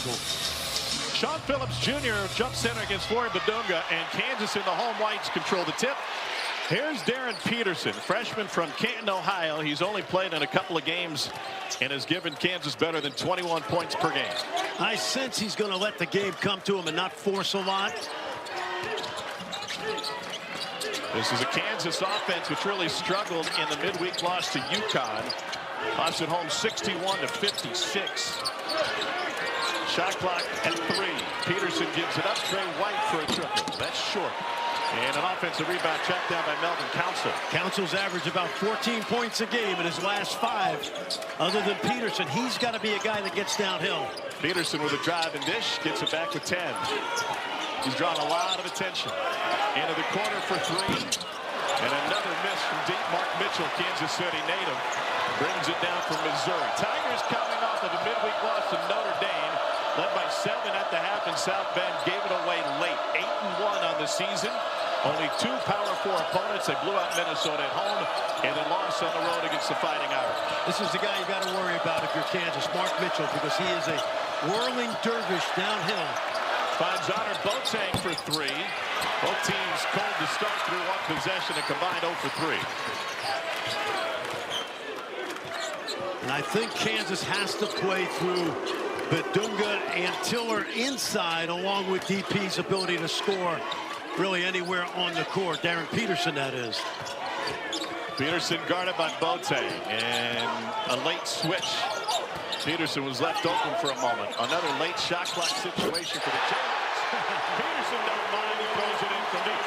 Beautiful. Sean Phillips Jr. jump center against Flory Bidunga, and Kansas in the home whites control the tip. Here's Darren Peterson, freshman from Canton, Ohio. He's only played in a couple of games and has given Kansas better than 21 points per game. I sense he's going to let the game come to him and not force a lot. This is a Kansas offense which really struggled in the midweek loss to UConn. Lost at home 61-56. Shot clock at 3. Peterson gives it up. Trey White for a triple. That's short. And an offensive rebound tracked down by Melvin Council. Council's averaged about 14 points a game in his last 5. Other than Peterson, he's got to be a guy that gets downhill. Peterson with a drive and dish gets it back with 10. He's drawn a lot of attention. Into the corner for 3. And another miss from deep. Mark Mitchell, Kansas City native, brings it down from Missouri. Tigers coming off of a midweek loss to Notre Dame, led by 7 at the half in South Bend, gave it away late. 8-1 on the season. Only 2 Power 4 opponents. They blew out Minnesota at home and then lost on the road against the Fighting Irish. This is the guy you got to worry about if you're Kansas, Mark Mitchell, because he is a whirling dervish downhill. Finds Honor Boateng for 3. Both teams cold to start through one possession and combined 0 for 3. And I think Kansas has to play through Bidunga and Tiller inside, along with DP's ability to score really anywhere on the court. Darren Peterson, that is. Peterson guarded by Boateng, and a late switch. Peterson was left open for a moment. Another late shot clock situation for the Jayhawks. Peterson don't mind. He throws it in from deep.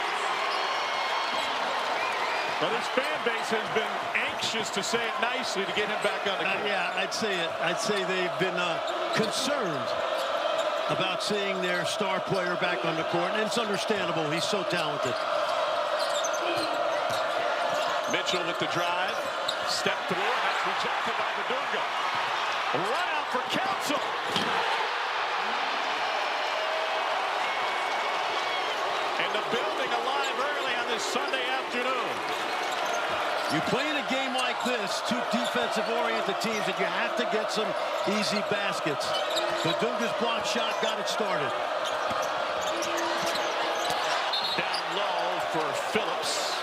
But his fan base has been anxious, to say it nicely, to get him back on the court. Yeah, I'd say it. I'd say they've been concerned about seeing their star player back on the court, and it's understandable. He's so talented. Mitchell with the drive. Step through, and that's rejected by Bidunga. Run out for Council. And the building alive early on this Sunday afternoon. You play in a game like this, 2 defensive-oriented teams, and you have to get some easy baskets. Bidunga's block shot got it started. Down low for Phillips,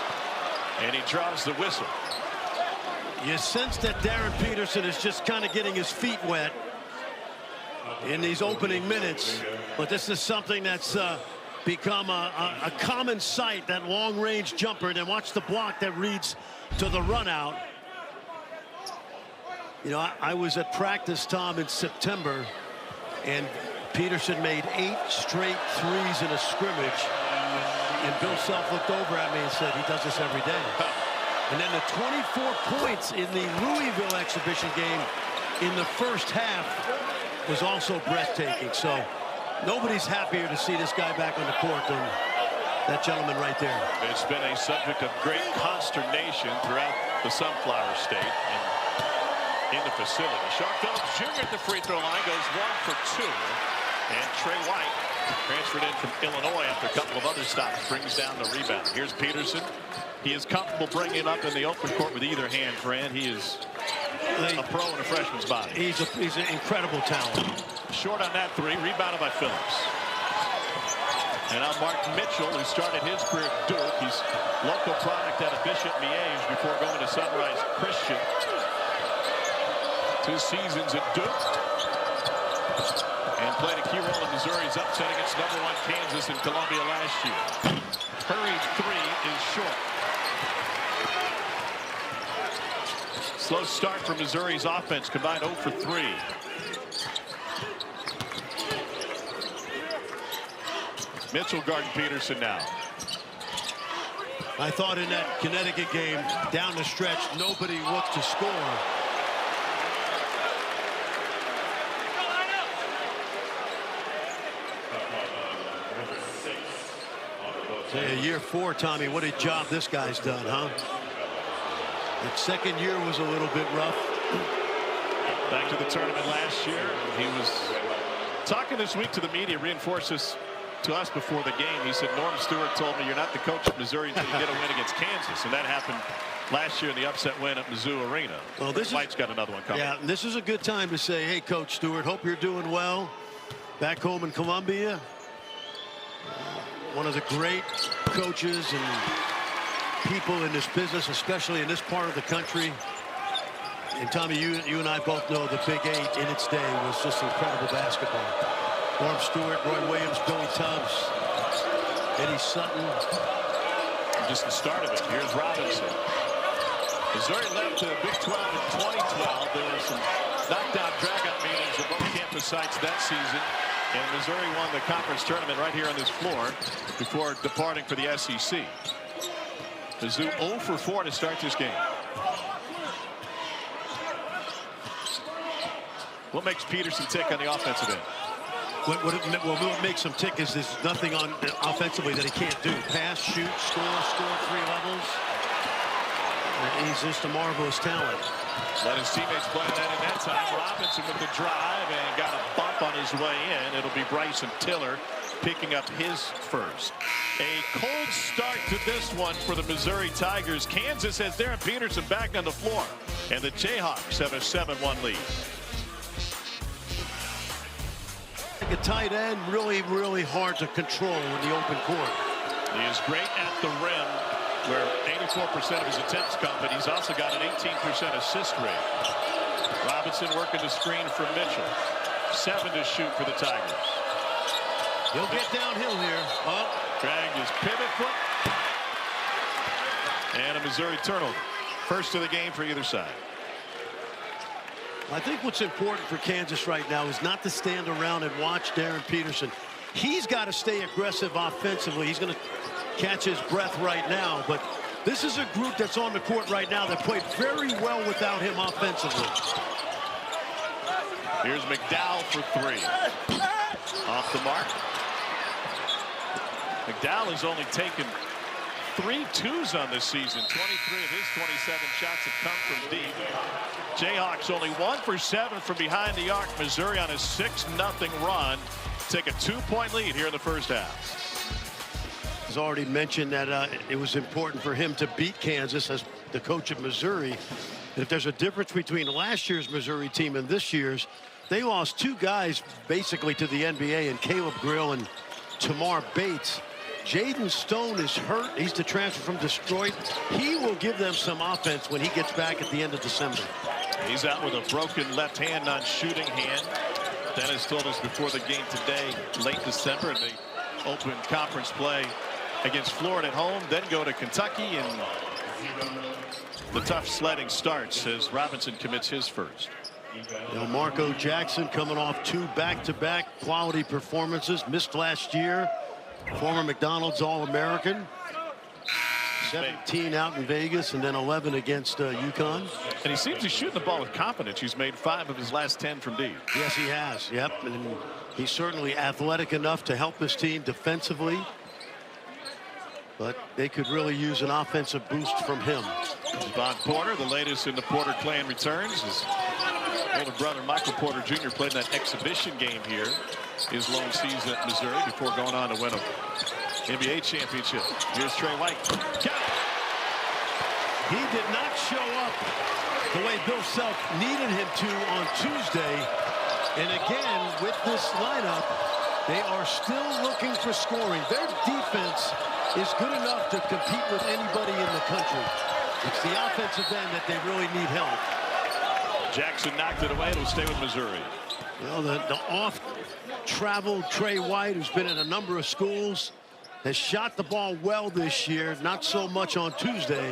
and he draws the whistle. You sense that Darren Peterson is just kind of getting his feet wet in these opening minutes, but this is something that's become a common sight, that long-range jumper. And then watch the block that reads to the run out. You know, I was at practice, Tom, in September, and Peterson made 8 straight threes in a scrimmage. And Bill Self looked over at me and said, he does this every day. And then the 24 points in the Louisville exhibition game in the first half was also breathtaking. So nobody's happier to see this guy back on the court than that gentleman right there. It's been a subject of great consternation throughout the Sunflower State and in the facility. Sean Phillips Jr. at the free throw line goes 1 for 2. And Trey White, transferred in from Illinois after a couple of other stops, brings down the rebound. Here's Peterson. He is comfortable bringing it up in the open court with either hand, Fran. He is a pro in a freshman's body. He's an incredible talent. Short on that 3, rebounded by Phillips. And now Mark Mitchell, who started his career at Duke. He's local product out of Bishop Miege before going to Sunrise Christian. 2 seasons at Duke. And played a key role in Missouri's upset against #1 Kansas in Columbia last year. Hurried 3 is short. Slow start for Missouri's offense, combined 0 for 3. Mitchell guarding Peterson now. I thought in that Connecticut game, down the stretch, nobody looked to score. Say, year 4, Tommy, what a job this guy's done, huh? That second year was a little bit rough. Back to the tournament last year. He was talking this week to the media, reinforced this to us before the game. He said, Norm Stewart told me you're not the coach of Missouri until you get a win against Kansas. And that happened last year in the upset win at Mizzou Arena. Well, White's got another one coming. Yeah, this is a good time to say, hey, Coach Stewart, hope you're doing well. back home in Columbia. One of the great coaches and people in this business, especially in this part of the country. And Tommy, you and I both know the Big Eight in its day was just incredible basketball. Norm Stewart, Roy Williams, Billy Tubbs, Eddie Sutton. Just the start of it. Here's Robinson. Missouri left the Big 12 in 2012. There were some knockdown drag-out meetings at both campus sites that season. And Missouri won the conference tournament right here on this floor before departing for the SEC. Mizzou 0 for 4 to start this game. What makes Peterson tick on the offensive end? What makes him tick is there's nothing on offensively that he can't do. Pass, shoot, score 3 levels. He's just a marvelous talent. Let his teammates play that in that time. Robinson with the drive and got a bump on his way in. It'll be Bryson Tiller picking up his first. A cold start to this one for the Missouri Tigers. Kansas has Darren Peterson back on the floor. And the Jayhawks have a 7-1 lead. A tight end, really hard to control in the open court. He is great at the rim, where 84% of his attempts come, but he's also got an 18% assist rate. Robinson working the screen for Mitchell. 7 to shoot for the Tigers. He'll get downhill here. Dragged his pivot foot. And a Missouri turnover. First of the game for either side. I think what's important for Kansas right now is not to stand around and watch Darren Peterson. He's got to stay aggressive offensively. He's going to catch his breath right now, but this is a group that's on the court right now that played very well without him offensively. Here's McDowell for 3. Off the mark. McDowell has only taken 3 twos on this season. 23 of his 27 shots have come from deep. Jayhawks only 1 for 7 from behind the arc. Missouri on a 6-0 run. Take a 2-point lead here in the first half. He's already mentioned that it was important for him to beat Kansas as the coach of Missouri. And if there's a difference between last year's Missouri team and this year's, they lost 2 guys basically to the NBA, and Caleb Grill and Tamar Bates. Jaden Stone is hurt. He's the transfer from Detroit. He will give them some offense when he gets back at the end of December. He's out with a broken left hand, non shooting hand. Dennis told us before the game today, late December, and they open conference play against Florida at home, then go to Kentucky, and the tough sledding starts as Robinson commits his first. Marco Jackson coming off 2 back-to-back quality performances. Missed last year. Former McDonald's All-American. 17 out in Vegas and then 11 against UConn. And he seems to be shooting the ball with confidence. He's made 5 of his last 10 from deep. Yes, he has. Yep. And he's certainly athletic enough to help his team defensively. But they could really use an offensive boost from him. Von Porter, the latest in the Porter clan, returns. His older brother Michael Porter Jr. played in that exhibition game here, his lone season at Missouri, before going on to win an NBA championship. Here's Trey White. Got it. He did not show up the way Bill Self needed him to on Tuesday. And again, with this lineup, they are still looking for scoring. Their defense is good enough to compete with anybody in the country. It's the offensive end that they really need help. Jackson knocked it away. It'll stay with Missouri. Well, the off-travel Trey White, who's been in a number of schools, has shot the ball well this year. Not so much on Tuesday.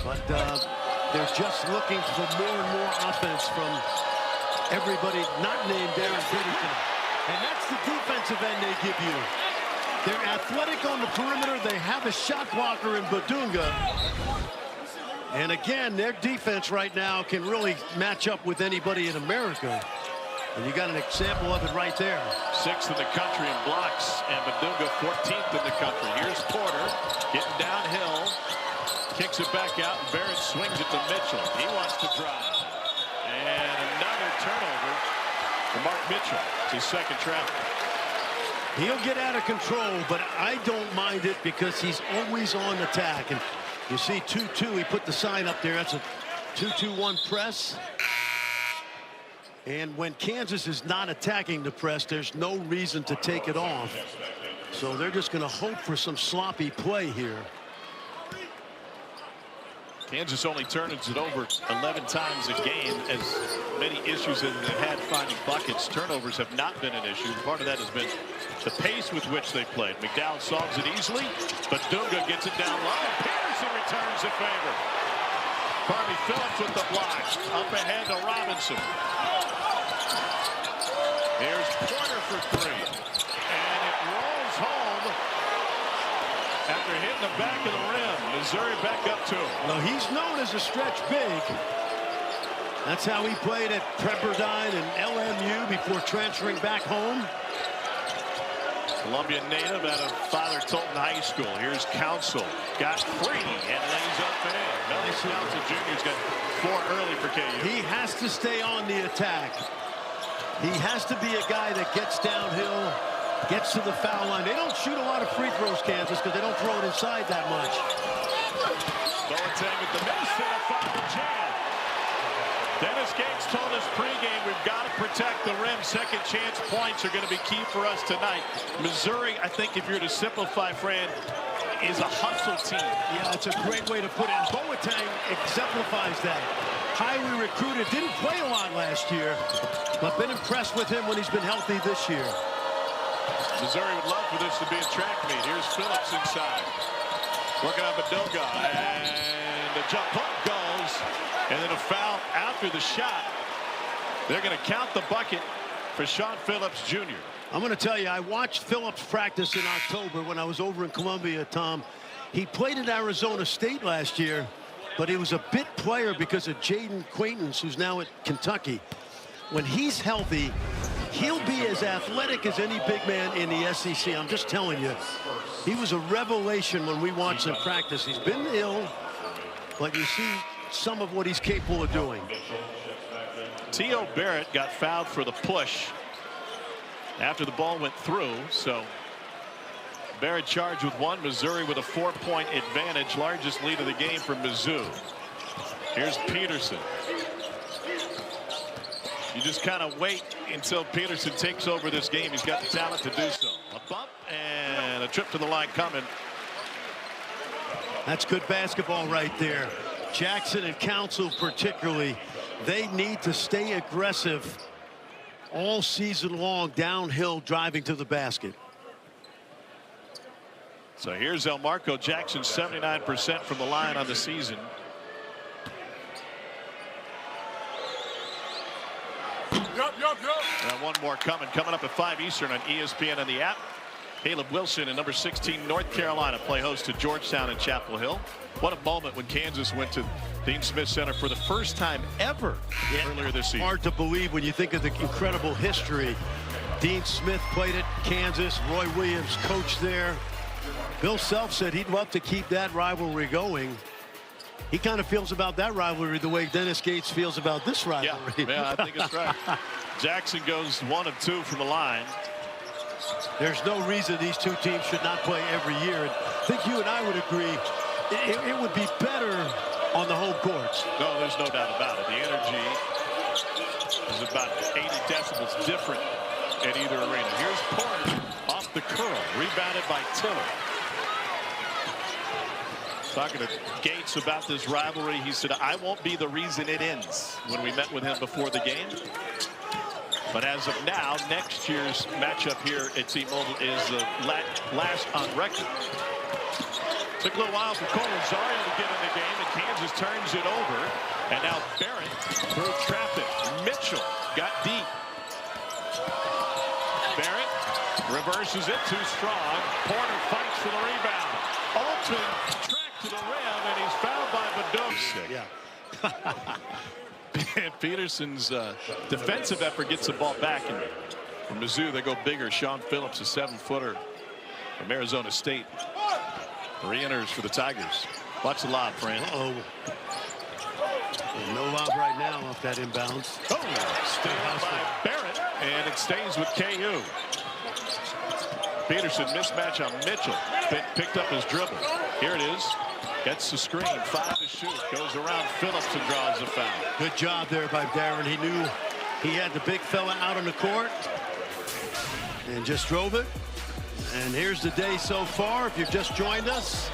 But they're just looking for more and more offense from everybody not named Darren Peterson. And that's the defensive end they give you. They're athletic on the perimeter. They have a shot blocker in Bidunga. And again, their defense right now can really match up with anybody in America. And you got an example of it right there. 6th in the country in blocks, and Bidunga 14th in the country. Here's Porter getting downhill, kicks it back out, and Barrett swings it to Mitchell. He wants to drive. And another turnover for Mark Mitchell. It's his second travel. He'll get out of control, but I don't mind it because he's always on attack. And you see 2-2, he put the sign up there. That's a 2-2-1 press. And when Kansas is not attacking the press, there's no reason to take it off. So they're just going to hope for some sloppy play here. Kansas only turns it over 11 times a game. As many issues as they've had finding buckets, turnovers have not been an issue. Part of that has been the pace with which they played. McDowell solves it easily, but Bidunga gets it down low. Peterson returns the favor. Harvey Phillips with the block. Up ahead to Robinson. Here's Porter for three. And it rolls home after hitting the back of the rim. Missouri back up to him. Well, he's known as a stretch big. That's how he played at Pepperdine and LMU before transferring back home. Columbia native out of Father Tolton High School. Here's Council. Got free and lays up and in. Mellis Council Jr.'s got 4 early for KU. He has to stay on the attack. He has to be a guy that gets downhill, gets to the foul line. They don't shoot a lot of free throws, Kansas, because they don't throw it inside that much. Boateng with the miss and a foul jam. Dennis Gates told us pregame we've got to protect the rim. Second chance points are going to be key for us tonight. Missouri, I think if you're to simplify, Fran, is a hustle team. Yeah, it's a great way to put it. And Boateng exemplifies that. Highly recruited, didn't play a lot last year, but been impressed with him when he's been healthy this year. Missouri would love for this to be a track meet. Here's Phillips inside. Working on Bidunga, and the jump hook goes, and then a foul after the shot. They're going to count the bucket for Sean Phillips Jr. I'm going to tell you, I watched Phillips practice in October when I was over in Columbia, Tom. He played at Arizona State last year, but he was a bit player because of Jaden Quaintance, who's now at Kentucky. When he's healthy, he'll be as athletic as any big man in the SEC. I'm just telling you. He was a revelation when we watched him practice. He's been ill, but you see some of what he's capable of doing. T.O. Barrett got fouled for the push after the ball went through. So Barrett charged with 1. Missouri with a 4-point advantage. Largest lead of the game for Mizzou. Here's Peterson. You just kind of wait until Peterson takes over this game. He's got the talent to do so. A bump and a trip to the line coming. That's good basketball right there. Jackson and Council particularly, they need to stay aggressive all season long, downhill driving to the basket. So here's Elmarko Jackson, 79% from the line on the season. And one more coming up at 5 Eastern on ESPN and the app. Caleb Wilson and number 16 North Carolina play host to Georgetown and Chapel Hill. What a moment when Kansas went to Dean Smith Center for the first time ever earlier this season. Hard to believe when you think of the incredible history. Dean Smith played at Kansas. Roy Williams coached there. Bill Self said he'd love to keep that rivalry going. He kind of feels about that rivalry the way Dennis Gates feels about this rivalry. Yeah, I think it's right. Jackson goes 1 of 2 from the line. There's no reason these two teams should not play every year. And I think you and I would agree it would be better on the home courts. No, there's no doubt about it. The energy is about 80 decibels different at either arena. Here's Porter off the curl, rebounded by Tiller. Talking to Gates about this rivalry, he said, I won't be the reason it ends, when we met with him before the game. But as of now, next year's matchup here at T-Mobile is the last on record. Took a little while for Cole Rosario to get in the game, and Kansas turns it over. And now Barrett through traffic. Mitchell got deep. Barrett reverses it, too strong. Porter fights for the rebound. Alton track to the rim, and he's fouled by Bidunga. Yeah. And Peterson's defensive effort gets the ball back. And for Mizzou, they go bigger. Sean Phillips, a 7-footer from Arizona State, re-enters for the Tigers. Watch the lob, Fran. Uh-oh. No lob right now off that inbounds. Oh, steal by Barrett, and it stays with KU. Peterson mismatch on Mitchell. Picked up his dribble. Here it is. Gets the screen. 5 to shoot. Goes around Phillips and draws the foul. Good job there by Darren. He knew He had the big fella out on the court and just drove it. And here's the day so far. If you've just joined us,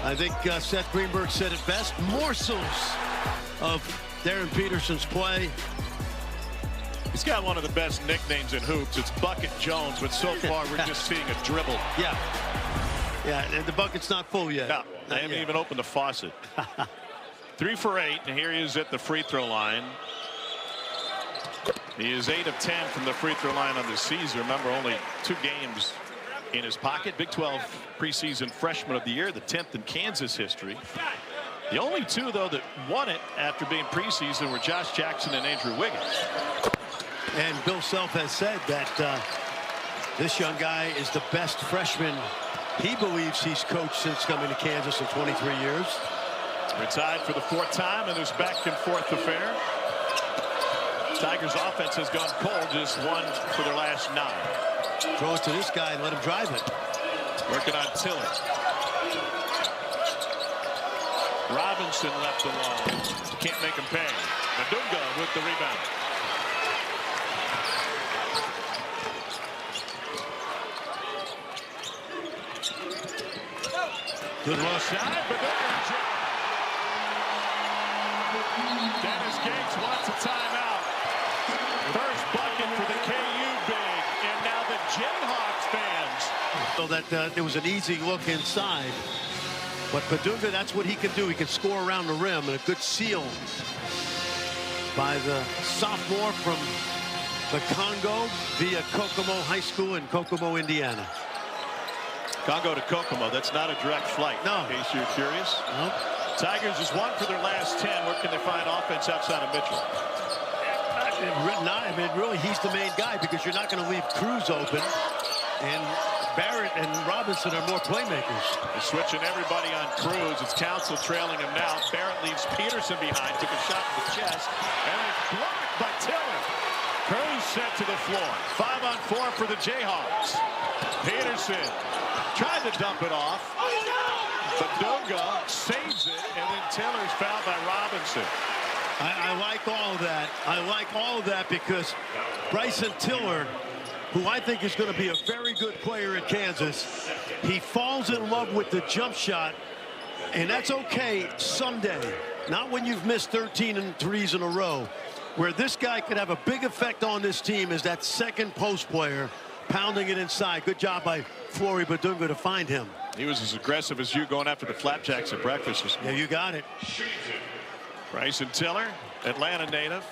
I think Seth Greenberg said it best. Morsels of Darren Peterson's play. He's got one of the best nicknames in hoops. It's Bucket Jones, but so far we're just seeing a dribble. Yeah. Yeah, and the bucket's not full yet. No, they haven't even opened the faucet. 3 for 8, and here he is at the free throw line. He is 8 of 10 from the free throw line on the season. Remember, only 2 games in his pocket. Big 12 preseason freshman of the year, the 10th in Kansas history. The only 2, though, that won it after being preseason were Josh Jackson and Andrew Wiggins. And Bill Self has said that this young guy is the best freshman he believes he's coached since coming to Kansas in 23 years. We're tied for the 4th time in this back and forth affair. Tigers offense has gone cold, just 1 for their last 9. Throw it to this guy and let him drive it. Working on Tiller. Robinson left alone. Can't make him pay. Bidunga with the rebound. Good low shot. Bidunga. Dennis Gates wants a timeout. First bucket for the KU big, and now the Jayhawks fans. So that there was an easy look inside. But Bidunga, that's what he can do. He can score around the rim, and a good seal by the sophomore from the Congo via Kokomo High School in Kokomo, Indiana. Congo to Kokomo, that's not a direct flight. No. In case you're curious. Nope. Tigers is 1 for their last 10. Where can they find offense outside of Mitchell? I mean, really, he's the main guy because you're not going to leave Cruz open. And Barrett and Robinson are more playmakers. They're switching everybody on Cruz. It's Council trailing him now. Barrett leaves Peterson behind. Took a shot to the chest. And it's blocked by Tiller. Cruz sent to the floor. 5 on 4 for the Jayhawks. Peterson tried to dump it off. Bidunga saves it, and then Tiller's fouled by Robinson. I like all of that. I like all of that because Bryson Tiller, who I think is going to be a very good player at Kansas, he falls in love with the jump shot, and that's okay someday. Not when you've missed 13 threes in a row. Where this guy could have a big effect on this team is that second post player pounding it inside. Good job by Flory Bidunga to find him. He was as aggressive as you going after the flapjacks at breakfast this morning. Yeah, you got it. Bryson Tiller, Atlanta native.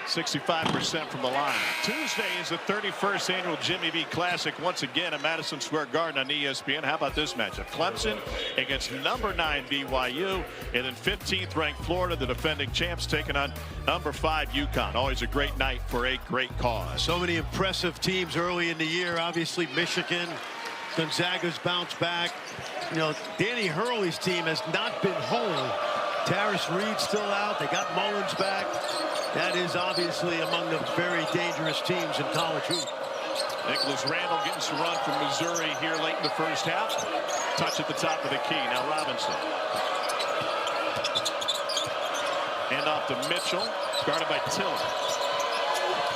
65% from the line. Tuesday is the 31st annual Jimmy V Classic once again at Madison Square Garden on ESPN. How about this matchup? Clemson against number 9 BYU, and then 15th ranked Florida, the defending champs, taking on number 5 UConn. Always a great night for a great cause. So many impressive teams early in the year. Obviously Michigan, Gonzaga's bounced back. You know, Danny Hurley's team has not been whole. Tarris Reed's still out. They got Mullins back. That is obviously among the very dangerous teams in college hoops. Nicholas Randall getting some run from Missouri here late in the first half. Touch at the top of the key. Now Robinson. Hand off to Mitchell. Guarded by Tiller.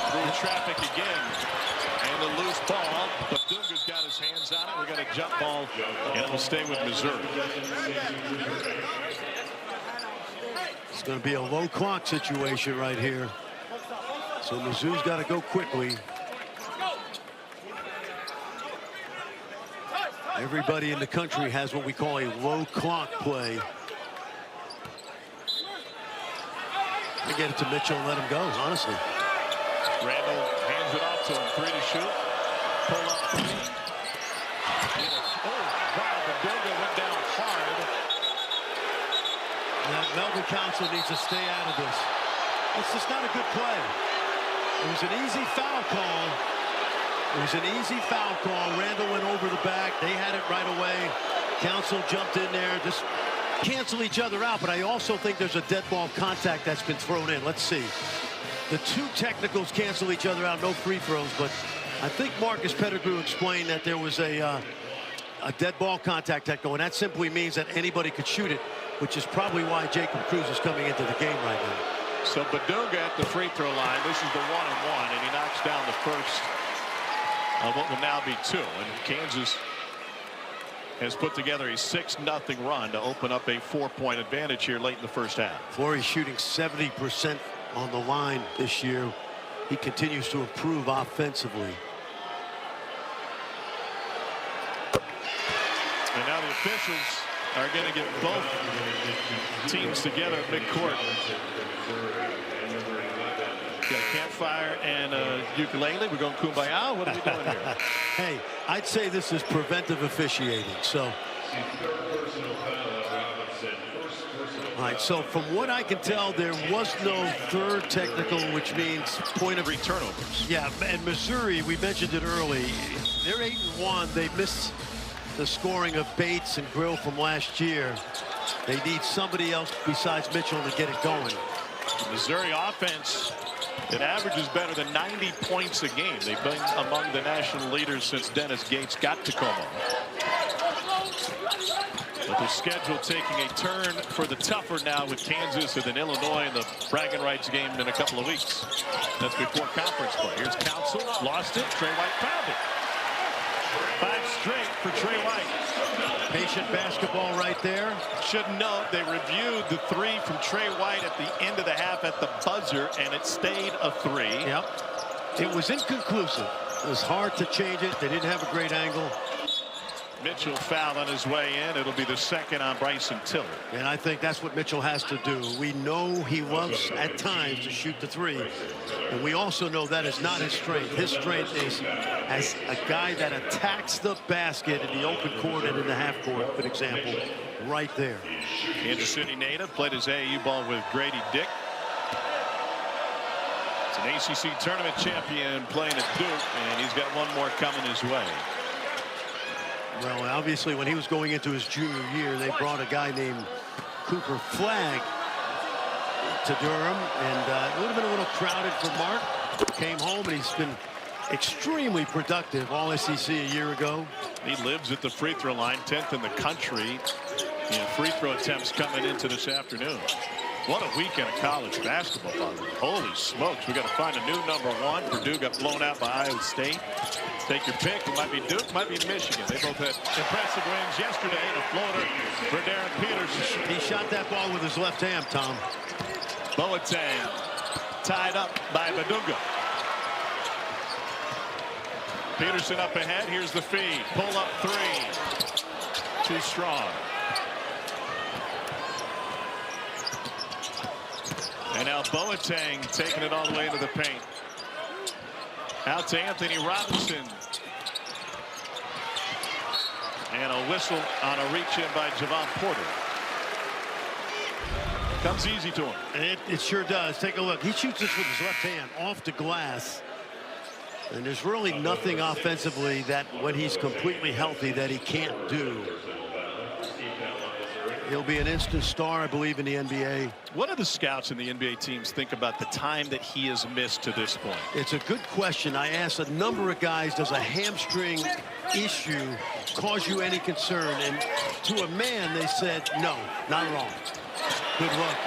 Through traffic again. And the loose ball. Bidunga's got his hands on it. We got a jump ball. And it will stay with Missouri. It's going to be a low clock situation right here. So Mizzou's got to go quickly. Everybody in the country has what we call a low clock play. I get it to Mitchell and let him go, honestly. Randall hands it off to him. 3 to shoot. Pull up 3. Oh, wow, Bidunga went down hard. Now, Melvin Council needs to stay out of this. It's just not a good play. It was an easy foul call. It was an easy foul call. Randall went over the back. They had it right away. Council jumped in there. Just cancel each other out. But I also think there's a dead ball contact that's been thrown in. Let's see. The 2 technicals cancel each other out. No free throws. But I think Marcus Pettigrew explained that there was a dead ball contact technical. And that simply means that anybody could shoot it, which is probably why Jacob Cruz is coming into the game right now. So Bidunga at the free throw line. This is the 1-and-1, and he knocks down the first of what will now be 2. And Kansas has put together a 6-0 run to open up a 4-point advantage here late in the first half. Flory shooting 70% on the line this year. He continues to improve offensively. And now the officials are going to get both teams together at midcourt. Got a campfire and a ukulele. We're going kumbaya. What are we doing here? Hey, I'd say this is preventive officiating. So, all right. So from what I can tell, there was no third technical, which means point of turnovers. Yeah, and Missouri, we mentioned it early. They're 8-1. They missed the scoring of Bates and Grill from last year. They need somebody else besides Mitchell to get it going. The Missouri offense, it averages better than 90 points a game. They've been among the national leaders since Dennis Gates got to Como. But the schedule taking a turn for the tougher now with Kansas and then Illinois in the bragging rights game in a couple of weeks. That's before conference play. Here's Council, lost it. Trey White found it. 5 straight for Trey White. Patient basketball right there. Should note they reviewed the 3 from Trey White at the end of the half at the buzzer, and it stayed a 3. Yep. It was inconclusive. It was hard to change it. They didn't have a great angle. Mitchell fouled on his way in. It'll be the second on Bryson Tiller. And I think that's what Mitchell has to do. We know he loves at times to shoot the 3. And we also know that is not his strength. His strength is as a guy that attacks the basket in the open court and in the half court, for example, right there. Kansas City native, played his AAU ball with Grady Dick. It's an ACC tournament champion playing at Duke, and he's got one more coming his way. Well, obviously, when he was going into his junior year, they brought a guy named Cooper Flagg to Durham, and it would have been a little crowded for Mark. Came home, and he's been extremely productive. All SEC a year ago. He lives at the free throw line, 10th in the country in free throw attempts coming into this afternoon. What a weekend of college basketball. Holy smokes, we got to find a new #1. Purdue got blown out by Iowa State. Take your pick. It might be Duke, might be Michigan. They both had impressive wins yesterday. The floater for Darren Peterson. He shot that ball with his left hand, Tom. Boateng tied up by Bidunga. Peterson up ahead. Here's the feed. Pull up 3. Too strong. And now Boateng taking it all the way into the paint. Out to Anthony Robinson. And a whistle on a reach in by Javon Porter. Comes easy to him. It sure does. Take a look. He shoots this with his left hand off the glass. And there's really nothing offensively that when he's completely healthy that he can't do. He'll be an instant star, I believe, in the NBA. What do the scouts in the NBA teams think about the time that he has missed to this point? It's a good question. I asked a number of guys, does a hamstring issue cause you any concern? And to a man, they said, no, not at all. Good luck.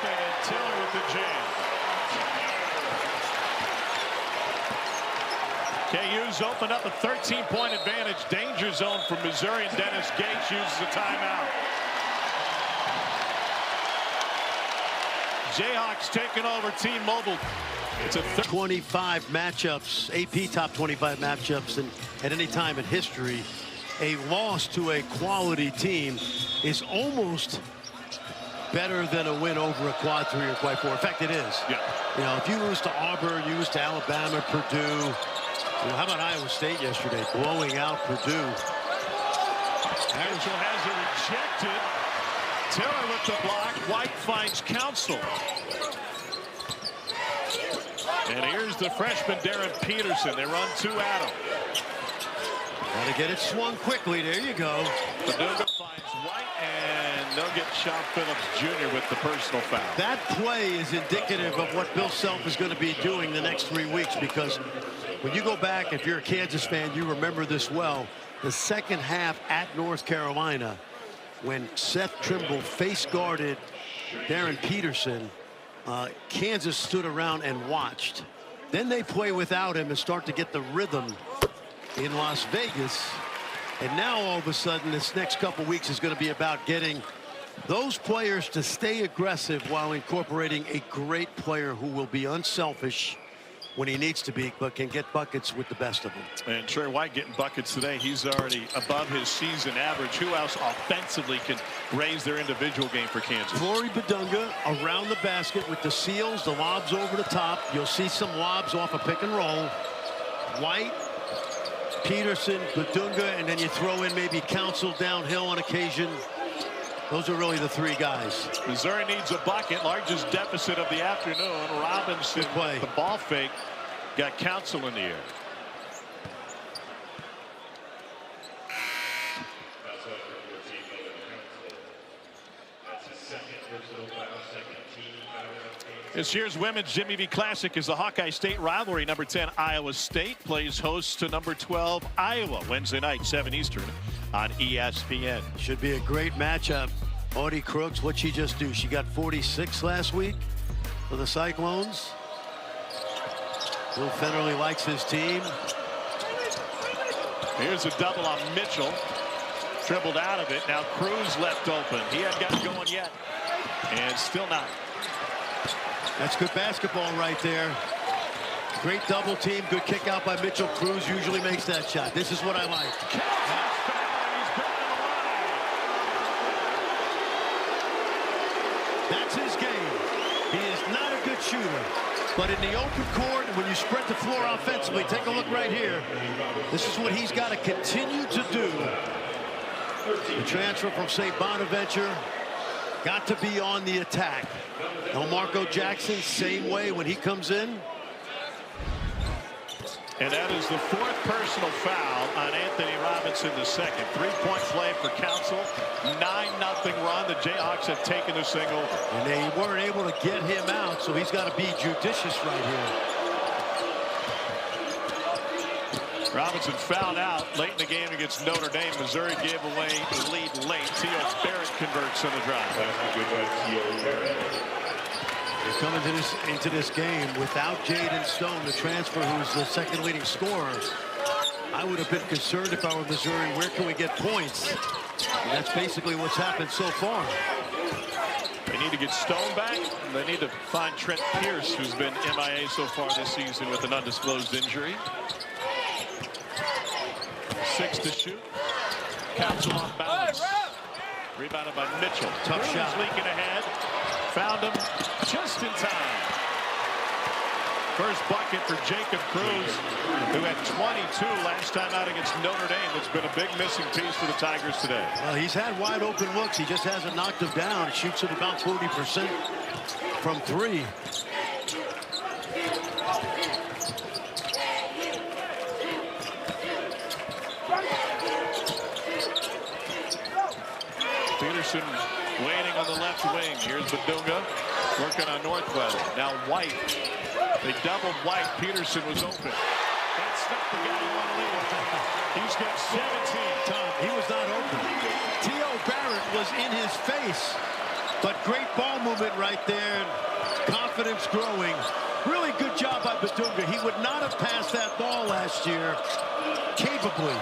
And Tiller with the jam. KU's opened up a 13-point advantage. Danger zone for Missouri, and Dennis Gates uses a timeout. Jayhawks taking over T-Mobile. It's a 25 matchups, AP top 25 matchups, and at any time in history, a loss to a quality team is almost better than a win over a quad 3 or quad 4. In fact, it is. Yeah. You know, if you lose to Auburn, you lose to Alabama, Purdue. You know, how about Iowa State yesterday, blowing out Purdue? Mitchell has it rejected. Tiller with the block. White finds Council. And here's the freshman Darren Peterson. They run 2 at him. Got to get it swung quickly. There you go. Bidunga finds White, and they'll get Sean Phillips Jr. with the personal foul. That play is indicative of what Bill Self is going to be doing the next 3 weeks, because when you go back, if you're a Kansas fan, you remember this well. The second half at North Carolina, when Seth Trimble face guarded Darren Peterson, Kansas stood around and watched. Then they play without him and start to get the rhythm in Las Vegas. And now all of a sudden this next couple weeks is going to be about getting those players to stay aggressive while incorporating a great player who will be unselfish when he needs to be, but can get buckets with the best of them. And Trey White getting buckets today. He's already above his season average. Who else offensively can raise their individual game for Kansas? Flory, Bidunga around the basket with the seals, the lobs over the top. You'll see some lobs off a pick and roll. White, Peterson, Bidunga, and then you throw in maybe Council downhill on occasion. Those are really the three guys. Missouri needs a bucket. Largest deficit of the afternoon. Robinson, play. The ball fake, got Council in the air. This year's Women's Jimmy V Classic is the Hawkeye State rivalry. Number 10 Iowa State plays host to number 12 Iowa Wednesday night 7 Eastern on ESPN. Should be a great matchup. Audie Crooks, what'd she just do? She got 46 last week for the Cyclones. Will Fennerly likes his team. Here's a double on Mitchell. Dribbled out of it. Now Cruz left open. He hadn't got going yet. And still not. That's good basketball right there. Great double team. Good kick out by Mitchell. Cruz usually makes that shot. This is what I like. That's his game. He is not a good shooter. But in the open court, when you spread the floor offensively, take a look right here. This is what he's got to continue to do. The transfer from St. Bonaventure got to be on the attack. No Marco Jackson, same way when he comes in. And that is the 4th personal foul on Anthony Robinson II. 3-point play for Council. 9-0 run. The Jayhawks have taken this thing over. And they weren't able to get him out, so he's got to be judicious right here. Robinson fouled out late in the game against Notre Dame. Missouri gave away the lead late. T.O. Barrett converts on the drive. They're coming into this game without Jaden Stone, the transfer, who's the second leading scorer. I would have been concerned if I were Missouri. Where can we get points? And that's basically what's happened so far. They need to get Stone back. They need to find Trent Pierce, who's been MIA so far this season with an undisclosed injury. 6 to shoot. Council off balance. Rebounded by Mitchell. Tough shot. Leaking ahead. Found him just in time. First bucket for Jacob Cruz, who had 22 last time out against Notre Dame. It's been a big missing piece for the Tigers today. Well, he's had wide open looks. He just hasn't knocked them down. Shoots at about 40% from 3. Peterson waiting on the left wing. Here's Bidunga working on Northwest. Now White. They doubled White. Peterson was open. That's not the guy you want to lead. He's got 17. Tom, he was not open. T.O. Barrett was in his face. But great ball movement right there. Confidence growing. Really good job by Bidunga. He would not have passed that ball last year capably.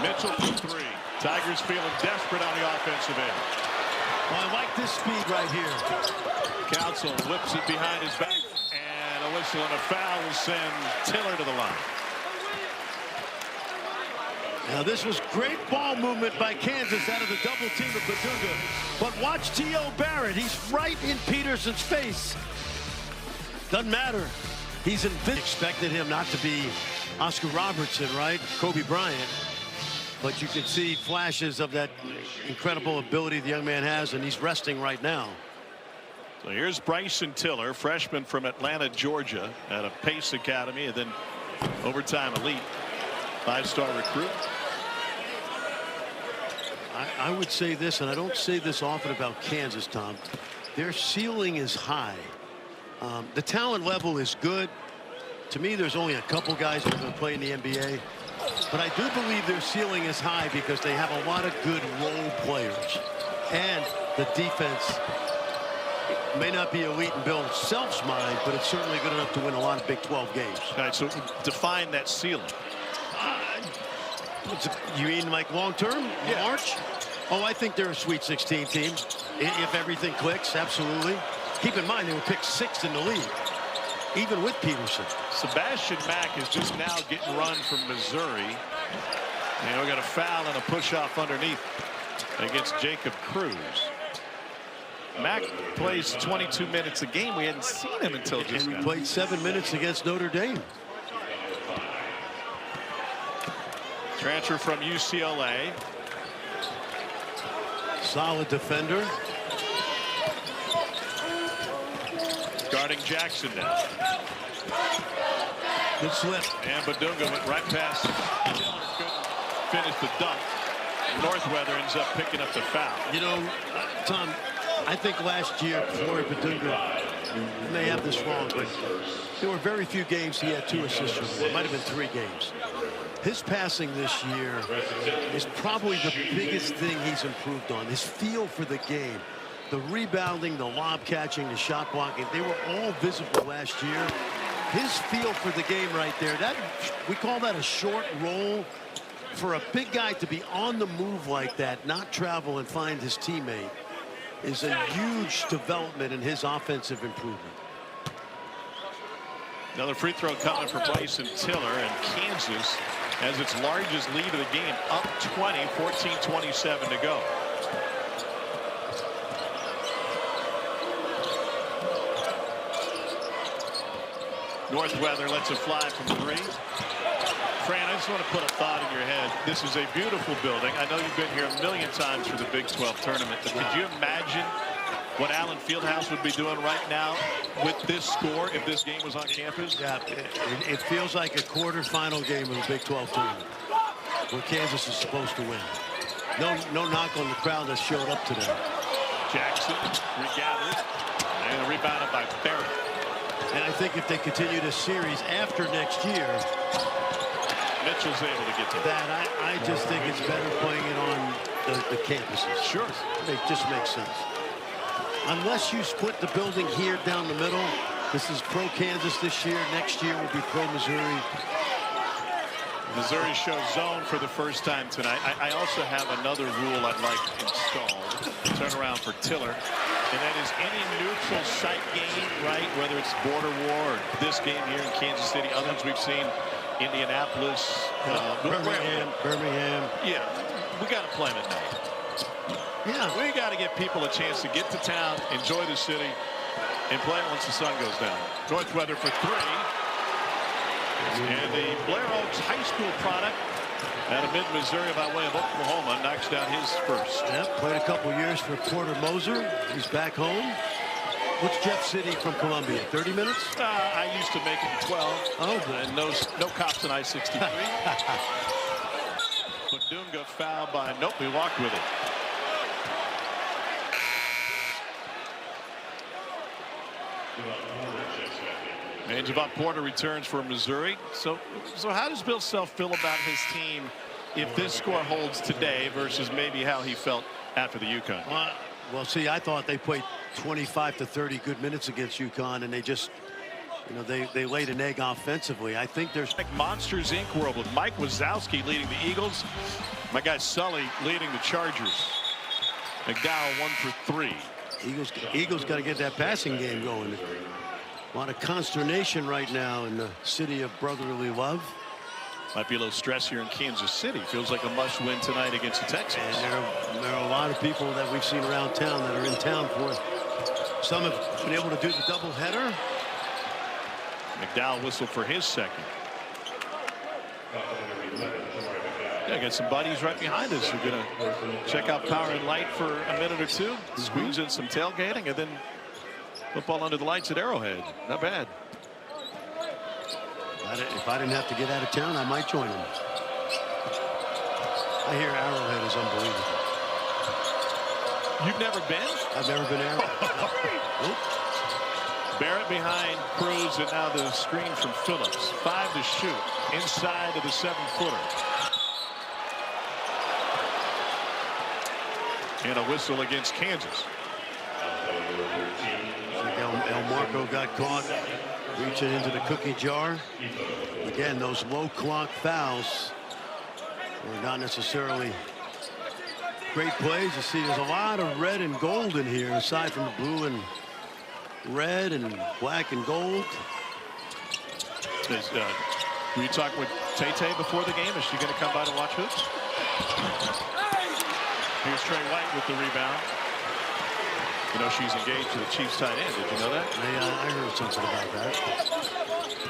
Mitchell for 3. Tigers feeling desperate on the offensive end. Well, I like this speed right here. Council whips it behind his back. And a whistle and a foul will send Tiller to the line. Now this was great ball movement by Kansas out of the double team of Bidunga. But watch T.O. Barrett. He's right in Peterson's face. Doesn't matter. He's invincible. Expected him not to be Oscar Robertson, right? Kobe Bryant. But you can see flashes of that incredible ability the young man has, and he's resting right now. So here's Bryson Tiller, freshman from Atlanta, Georgia, at a Pace Academy, and then overtime elite, 5-star recruit. I would say this, and I don't say this often about Kansas, Tom. Their ceiling is high. The talent level is good. To me, there's only a couple guys that are going to play in the NBA. But I do believe their ceiling is high because they have a lot of good role players. And the defense May not be elite in Bill Self's mind, but it's certainly good enough to win a lot of Big 12 games. All right, so define that ceiling. You mean like long-term? Yeah. March? Oh, I think they're a Sweet 16 team. If everything clicks, absolutely. Keep in mind, they were picked 6th in the league, even with Peterson. Sebastian Mack is just now getting run from Missouri. And we got a foul and a push-off underneath against Jacob Cruz. Mack plays 22 minutes a game. We hadn't seen him until just now. He played 7 minutes against Notre Dame. Transfer from UCLA. Solid defender. Guarding Jackson now. Good slip. And Bidunga went right past him. Couldn't finish the dunk. Northweather ends up picking up the foul. You know, Tom, I think last year, Flory Bidunga, you may have this wrong, but there were very few games he had 2 assists or more. It might have been 3 games. His passing this year is probably the biggest thing he's improved on. His feel for the game, the rebounding, the lob catching, the shot blocking, they were all visible last year. His feel for the game right there, that we call that a short roll. For a big guy to be on the move like that, not travel and find his teammate, is a huge development in his offensive improvement. Another free throw coming for Bryson Tiller, and Kansas has its largest lead of the game, up 20, 14-27 to go. Northweather lets it fly from 3. Fran, I just want to put a thought in your head. This is a beautiful building. I know you've been here a million times for the Big 12 tournament, but could you imagine what Allen Fieldhouse would be doing right now with this score if this game was on campus? Yeah, it feels like a quarterfinal game of the Big 12 tournament where Kansas is supposed to win. No knock on the crowd that showed up today. Jackson regathered and rebounded by Barrett. And I think if they continue this series after next year, Mitchell's able to get to that. I just think it's better playing it on the campuses. Sure. It just makes sense. Unless you split the building here down the middle, this is pro Kansas this year. Next year will be pro Missouri. Missouri shows zone for the first time tonight. I also have another rule I'd like installed. Turn around for Tiller. And that is any neutral site game, right? Whether it's border war or this game here in Kansas City. Others we've seen Indianapolis, Birmingham. Yeah, we got to play them at night. Yeah, we got to get people a chance to get to town, enjoy the city, and play once the sun goes down. Northweather for 3. And the Blair Oaks High School product out of mid-Missouri by way of Oklahoma knocks down his first. Yep, played a couple years for Porter Moser. He's back home. What's Jeff City from Columbia? 30 minutes? I used to make it 12. Oh, good. And no cops in I-63. Bidunga fouled by, nope, he walked with it. And Javon Porter returns for Missouri. So how does Bill Self feel about his team if this score holds today versus maybe how he felt after the UConn? Well, see, I thought they played 25 to 30 good minutes against UConn, and they just, you know, they laid an egg offensively. I think there's like Monsters Inc. world with Mike Wazowski leading the Eagles. My guy Sully leading the Chargers. McDowell 1 for 3. Eagles got to get that passing game going. A lot of consternation right now in the city of brotherly love. Might be a little stress here in Kansas City. Feels like a must-win tonight against the Texans. And there are a lot of people that we've seen around town that are in town for it. Some have been able to do the doubleheader. McDowell whistled for his second. Yeah, got some buddies right behind us who are going to check out Power and Light for a minute or two, squeeze in some tailgating, and then football under the lights at Arrowhead. Not bad. If I didn't have to get out of town, I might join them. I hear Arrowhead is unbelievable. You've never been? I've never been Arrowhead. Barrett behind Cruz, and now the screen from Phillips. 5 to shoot inside of the 7-footer. And a whistle against Kansas. Like El Marco got caught reaching into the cookie jar. Again, those low clock fouls were not necessarily great plays. You see, there's a lot of red and gold in here, aside from the blue and red and black and gold. Were you talking with Tay-Tay before the game? Is she going to come by to watch hoops? Here's Trey White with the rebound. You know, she's engaged to the Chiefs tight end. Did you know that? I heard something about that.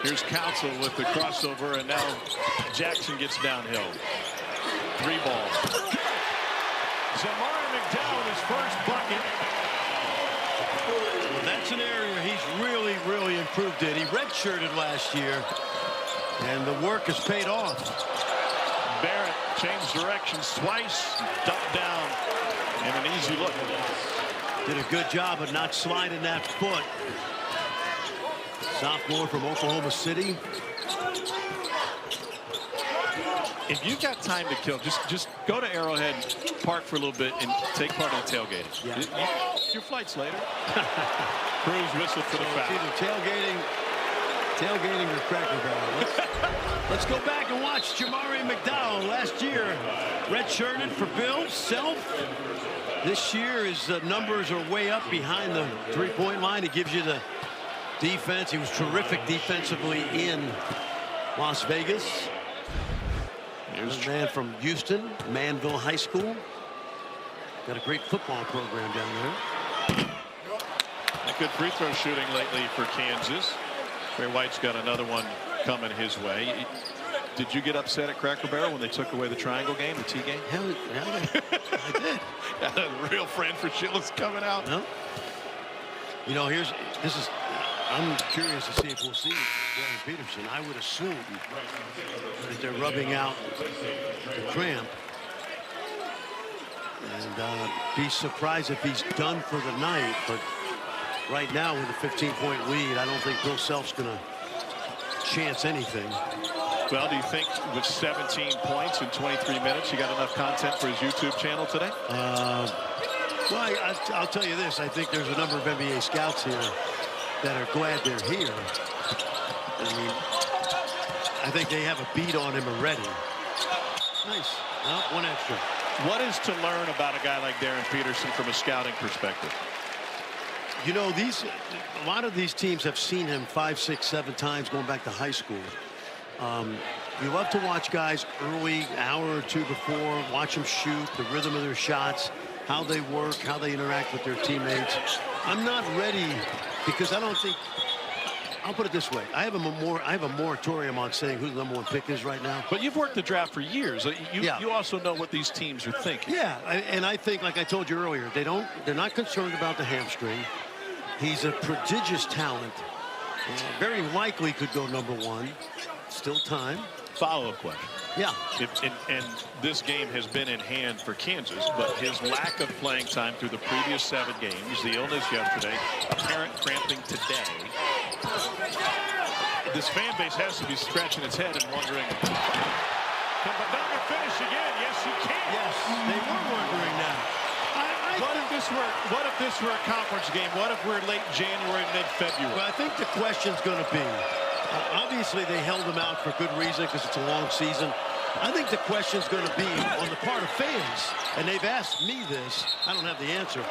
Here's Council with the crossover, and now Jackson gets downhill. 3 ball. Zamari McDowell, his first bucket. Well, that's an area he's really improved in. He redshirted last year, and the work has paid off. Barrett changed directions twice, dumped down, and an easy look. Did a good job of not sliding that foot. Sophomore from Oklahoma City. If you've got time to kill, just go to Arrowhead, park for a little bit, and take part in the tailgating. Yeah. Your flight's later. Cruz whistle for the foul. Either tailgating or Cracker Barrel. Let's go back and watch Jamari McDowell. Last year, redshirted for Bill Self. This year, his numbers are way up behind the three-point line. He gives you the defense. He was terrific defensively in Las Vegas. Here's a man from Houston, Manville High School. Got a great football program down there. A good free throw shooting lately for Kansas. Trey White's got another one coming his way. Did you get upset at Cracker Barrel when they took away the triangle game, the T game? Hell, yeah, I did. A real friend for Shilla's coming out. No. You know, I'm curious to see if we'll see Darren Peterson. I would assume that they're rubbing out the cramp. And be surprised if he's done for the night. But right now, with a 15-point lead, I don't think Bill Self's going to chance anything. Well, do you think with 17 points in 23 minutes, you got enough content for his YouTube channel today? Well, I'll tell you this. I think there's a number of NBA scouts here that are glad they're here. I mean, I think they have a beat on him already. Nice. Well, one extra. What is to learn about a guy like Darren Peterson from a scouting perspective? You know, a lot of these teams have seen him 5, 6, 7 times going back to high school. You love to watch guys early, an hour or two before, watch them shoot, the rhythm of their shots, how they work, how they interact with their teammates. I'm not ready because I don't think, I'll put it this way. I have a moratorium on saying who the #1 pick is right now. But you've worked the draft for years. You also know what these teams are thinking. Yeah, and I think, like I told you earlier, they're not concerned about the hamstring. He's a prodigious talent. Very likely could go #1. Still time. Follow-up question. Yeah. And this game has been in hand for Kansas, but his lack of playing time through the previous 7 games, the illness yesterday, apparent cramping today. This fan base has to be scratching its head and wondering, can Bidunga finish again? Yes, he can. Yes, they were wondering that. What if this were a conference game? What if we're late January, mid-February? Well, I think the question's going to be, obviously they held him out for good reason because it's a long season. I think the question's going to be on the part of fans, and they've asked me this. I don't have the answer.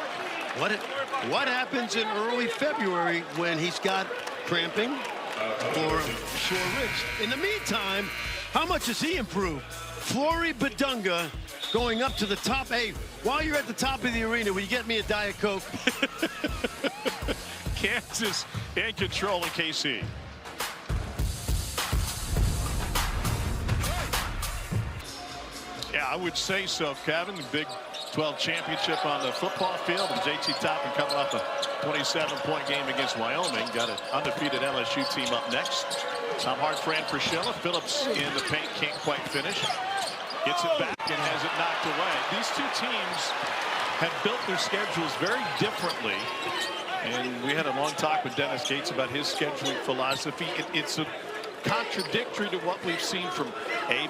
What happens in early February when he's got cramping or sore ribs? In the meantime, how much has he improved? Flory Bidunga going up to the top 8. While you're at the top of the arena, will you get me a Diet Coke? Kansas in control of KC. Yeah, I would say so, Kevin. The Big 12 championship on the football field, and JT Toppin coming off a 27-point game against Wyoming. Got an undefeated LSU team up next. Tom Hart for Schiller. Phillips in the paint, can't quite finish. Gets it back and has it knocked away. These two teams have built their schedules very differently. And we had a long talk with Dennis Gates about his scheduling philosophy. It's a contradictory to what we've seen from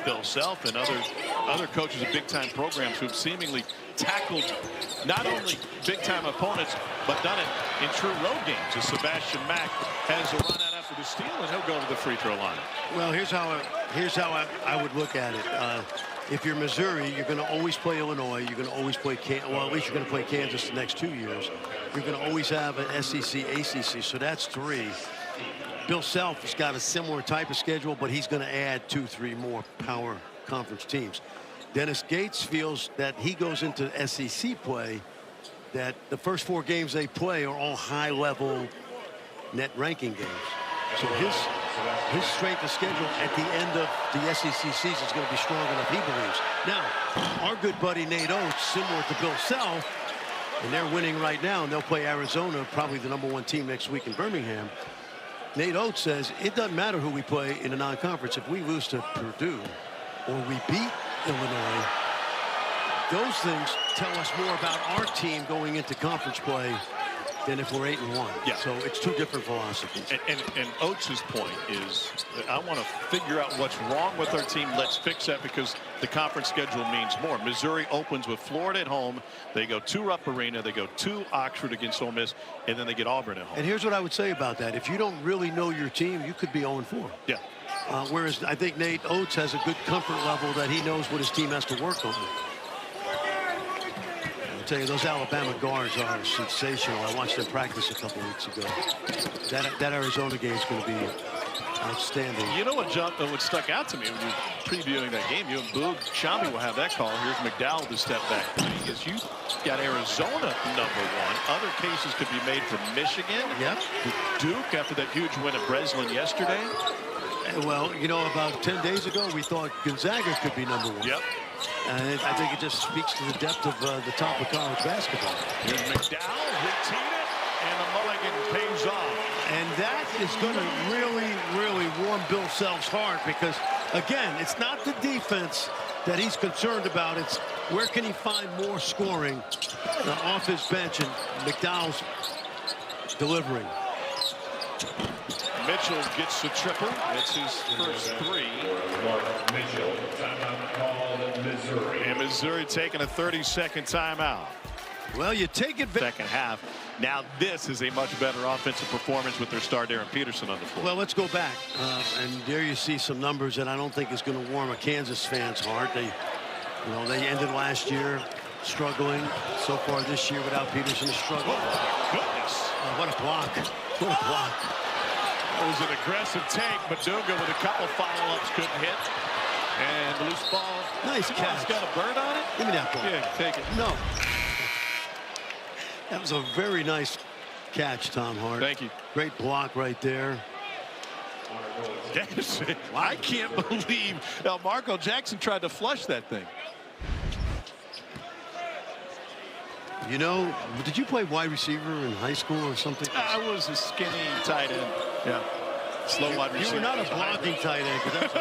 Bill Self and other coaches of big-time programs who have seemingly tackled not only big-time opponents, but done it in true road games. As Sebastian Mack has a run out after the steal, and he'll go to the free throw line. Well, here's how I would look at it. If you're Missouri, you're going to always play Illinois. You're going to always play well, at least you're going to play Kansas the next 2 years. You're going to always have an SEC, ACC, so that's 3. Bill Self has got a similar type of schedule, but he's going to add 2-3 more power conference teams. Dennis Gates feels that he goes into SEC play, that the first 4 games they play are all high-level net ranking games. So his strength of schedule at the end of the SEC season is going to be strong enough, he believes. Now, our good buddy Nate Oates, similar to Bill Self, and they're winning right now, and they'll play Arizona, probably the #1 team next week in Birmingham. Nate Oates says it doesn't matter who we play in a non-conference. If we lose to Purdue or we beat Illinois, those things tell us more about our team going into conference play than if we're 8-1. Yeah. So it's 2 different philosophies. And Oates' point is, I want to figure out what's wrong with our team. Let's fix that, because the conference schedule means more. Missouri opens with Florida at home. They go to Rupp Arena. They go to Oxford against Ole Miss, and then they get Auburn at home. And here's what I would say about that. If you don't really know your team, you could be 0-4. Yeah. Whereas I think Nate Oates has a good comfort level that he knows what his team has to work on. I'll tell you, those Alabama guards are sensational. I watched them practice a couple of weeks ago. That Arizona game is going to be outstanding. You know what stuck out to me when you were previewing that game? You and Boog Shambi will have that call. Here's McDowell to step back. Because you got Arizona #1. Other cases could be made from Michigan. Yep. Duke after that huge win at Breslin yesterday. Well, you know, about 10 days ago, we thought Gonzaga could be #1. Yep. And I think it just speaks to the depth of the top of college basketball. Here's McDowell, routine it, and the mulligan pays off. And that is going to really, really warm Bill Self's heart, because, again, it's not the defense that he's concerned about. It's where can he find more scoring off his bench, and McDowell's delivering. Mitchell gets the triple. It's his first 3. Mitchell, timeout called Missouri. And Missouri taking a 30-second timeout. Well, you take it back. Second half. Now this is a much better offensive performance with their star Darren Peterson on the floor. Well, let's go back. And there you see some numbers that I don't think is going to warm a Kansas fan's heart. They ended last year struggling. So far this year without Peterson, struggling. Oh, my goodness. What a block. What a block. It was an aggressive take. Bidunga with a couple follow-ups couldn't hit. And the loose ball. Nice catch. It's got a bird on it. Give me that ball. Yeah, take it. No. That was a very nice catch, Tom Hart. Thank you. Great block right there. I can't believe Marco Jackson tried to flush that thing. You know, did you play wide receiver in high school or something? I was a skinny tight end. Yeah. Slow wide receiver. You were not a blocking tight end, because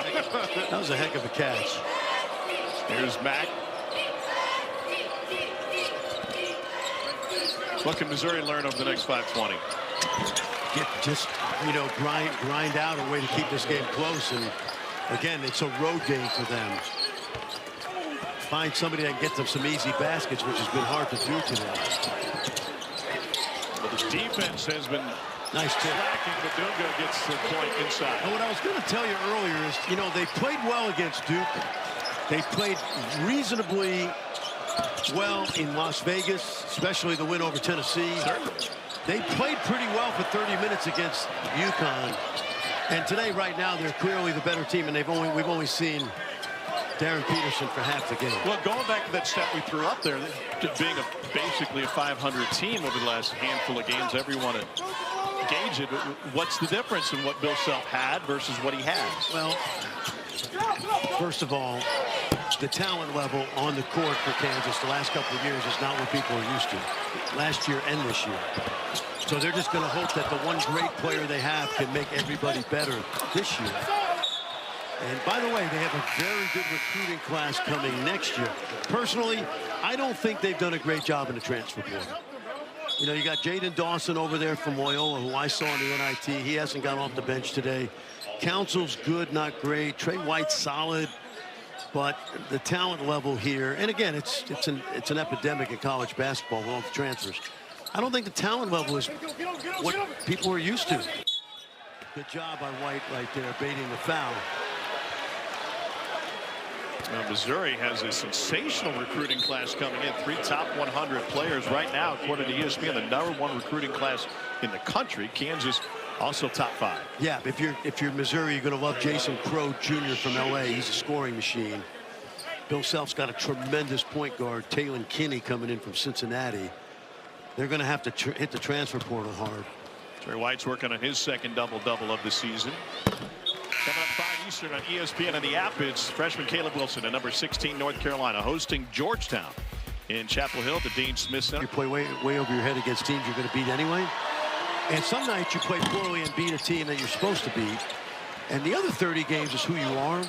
that was a heck of a catch. Here's Mack. What can Missouri learn over the next 5:20? Just, grind out a way to keep this game close. And again, it's a road game for them. Find somebody that can get them some easy baskets, which has been hard to do today. Well, the defense has been nice tip. slacking. Bidunga gets the point inside. And what I was going to tell you earlier is, they played well against Duke. They played reasonably well in Las Vegas, especially the win over Tennessee. They played pretty well for 30 minutes against UConn. And today, right now, they're clearly the better team, and we've only seen Darren Peterson for half the game. Well, going back to that stat we threw up there, being basically a 500 team over the last handful of games, everyone to gauge it. What's the difference in what Bill Self had versus what he has? Well, first of all, the talent level on the court for Kansas the last couple of years is not what people are used to. Last year and this year. So they're just going to hope that the one great player they have can make everybody better this year. And by the way, they have a very good recruiting class coming next year. Personally, I don't think they've done a great job in the transfer portal. You got Jaden Dawson over there from Loyola, who I saw in the NIT. He hasn't got off the bench today. Council's good, not great. Trey White's solid. But the talent level here, and again, it's an epidemic in college basketball with all the transfers. I don't think the talent level is what people are used to. Good job by White right there, baiting the foul. Now, Missouri has a sensational recruiting class coming in. 3 top 100 players right now, according to ESPN, the #1 recruiting class in the country. Kansas also top 5. Yeah, if you're Missouri, you're going to love Jason Crow Jr. from LA. He's a scoring machine. Bill Self's got a tremendous point guard, Taylon Kinney, coming in from Cincinnati. They're going to have to hit the transfer portal hard. Trey White's working on his second double-double of the season. Coming up 5 Eastern on ESPN and the app, it's freshman Caleb Wilson at number 16 North Carolina hosting Georgetown in Chapel Hill, the Dean Smith Center. You play way over your head against teams you're going to beat anyway. And some nights you play poorly and beat a team that you're supposed to beat. And the other 30 games is who you are.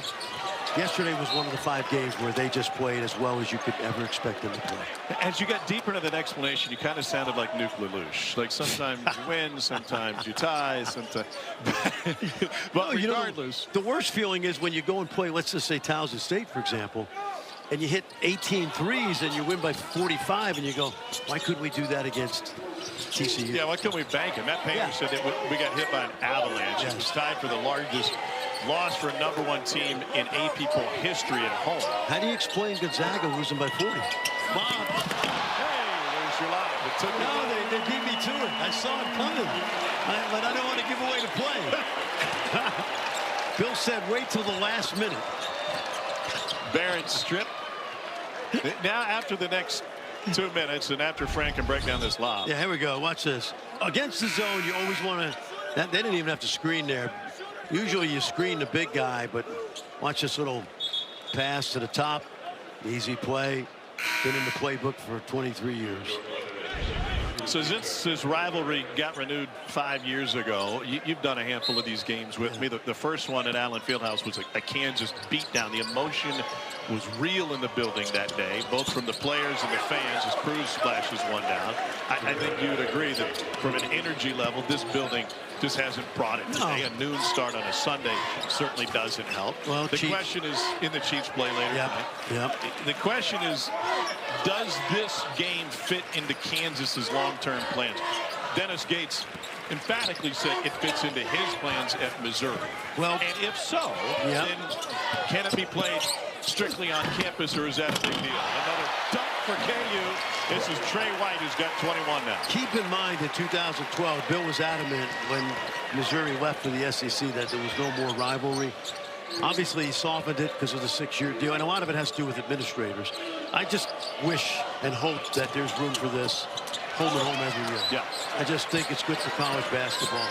Yesterday was one of the 5 games where they just played as well as you could ever expect them to play. As you got deeper into that explanation, you kind of sounded like Nuke LaLoosh. Like sometimes you win, sometimes you tie, sometimes. But regardless. The worst feeling is when you go and play, let's just say Towson State, for example, and you hit 18 threes and you win by 45 and you go, why couldn't we do that against TCU? Yeah, why couldn't we bank it? Matt Painter said that we got hit by an avalanche. Yes. It was tied for the largest loss for a #1 team in AP poll history at home. How do you explain Gonzaga losing by 40? Hey, there's your line. It took No, they beat me to it. I saw it coming. But I don't want to give away the play. Bill said wait till the last minute. Barrett strip. Now after the next 2 minutes and after Frank can break down this lob. Yeah, here we go. Watch this. Against the zone, you always want to. They didn't even have to screen there. Usually you screen the big guy, but watch this little pass to the top. Easy play. Been in the playbook for 23 years. So since this rivalry got renewed 5 years ago, you've done a handful of these games with me. The first one at Allen Fieldhouse was a Kansas beatdown. The emotion was real in the building that day, both from the players and the fans as Cruz splashes one down. I think you would agree that from an energy level, this building just hasn't brought it today. No. A noon start on a Sunday certainly doesn't help. Well, the question is, in the Chiefs play later tonight. Yep. The question is, does this game fit into Kansas's long-term plans? Dennis Gates emphatically said it fits into his plans at Missouri. Well, and if so, then can it be played strictly on campus, or is that a big deal? Another dunk for KU. This is Trey White, who's got 21 now. Keep in mind in 2012, Bill was adamant when Missouri left for the SEC that there was no more rivalry. Obviously, he softened it because of the 6-year deal, and a lot of it has to do with administrators. I just wish and hope that there's room for this home and home every year. Yeah. I just think it's good for college basketball.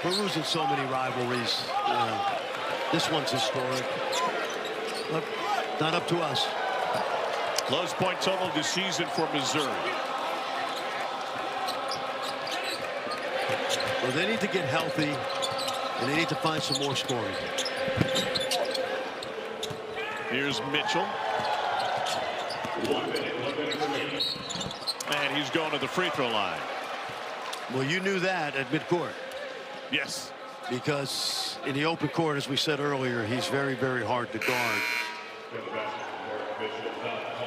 We're losing so many rivalries. This one's historic. Look, not up to us. Lowest point total this season for Missouri. Well, they need to get healthy, and they need to find some more scoring. Here's Mitchell. And he's going to the free throw line. Well, you knew that at midcourt. Yes. Because in the open court, as we said earlier, he's very, very hard to guard.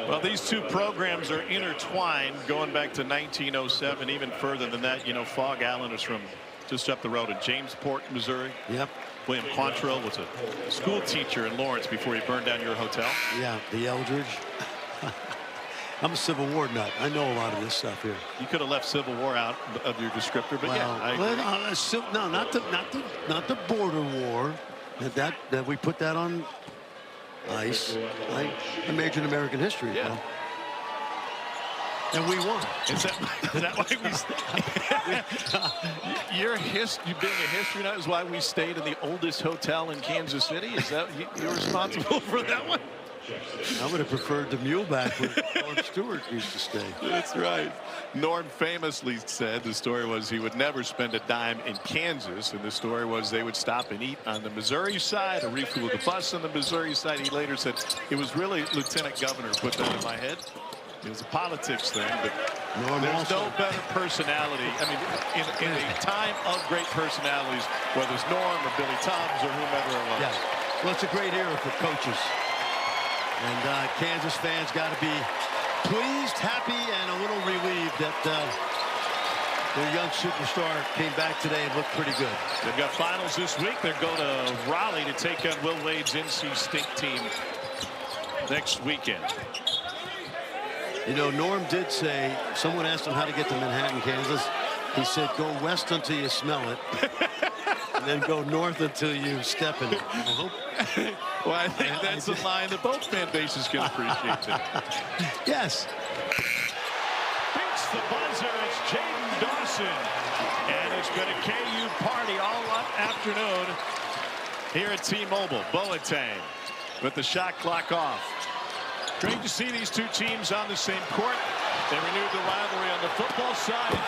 Well, these two programs are intertwined going back to 1907, even further than that. You know, Fogg Allen is from just up the road in Jamesport, Missouri. Yep. William Quantrill was a school teacher in Lawrence before he burned down your hotel. Yeah, the Eldridge. I'm a Civil War nut. I know a lot of this stuff here. You could have left Civil War out of your descriptor, but yeah, I agree. No, not the border war. That we put that on ice. I majored in American history. Yeah. And we won. Is that why we? Your history, being a history nut, is why we stayed in the oldest hotel in Kansas City. Is that you're responsible for that one? I would have preferred the Muleback where Norm Stewart used to stay. That's right. Norm famously said the story was he would never spend a dime in Kansas, and the story was they would stop and eat on the Missouri side or refuel the bus on the Missouri side. He later said it was really Lieutenant Governor who put that in my head. It was a politics thing, but Norm There's also. no better personality. I mean, in a time of great personalities, whether it's Norm or Billy Tubbs or whomever it was. Yeah. Well, it's a great era for coaches. And Kansas fans got to be pleased, happy, and a little relieved that their young superstar came back today and looked pretty good. They've got finals this week. They're going to Raleigh to take on Will Wade's NC State team next weekend. You know, Norm did say, someone asked him how to get to Manhattan, Kansas. He said, go west until you smell it, and then go north until you step in it. Well, I think that's a line that both fan bases can appreciate. Yes. Beats the buzzer. It's Jaden Dawson. And it's been a KU party all afternoon here at T-Mobile. Boateng with the shot clock off. Great to see these two teams on the same court. They renewed the rivalry on the football side.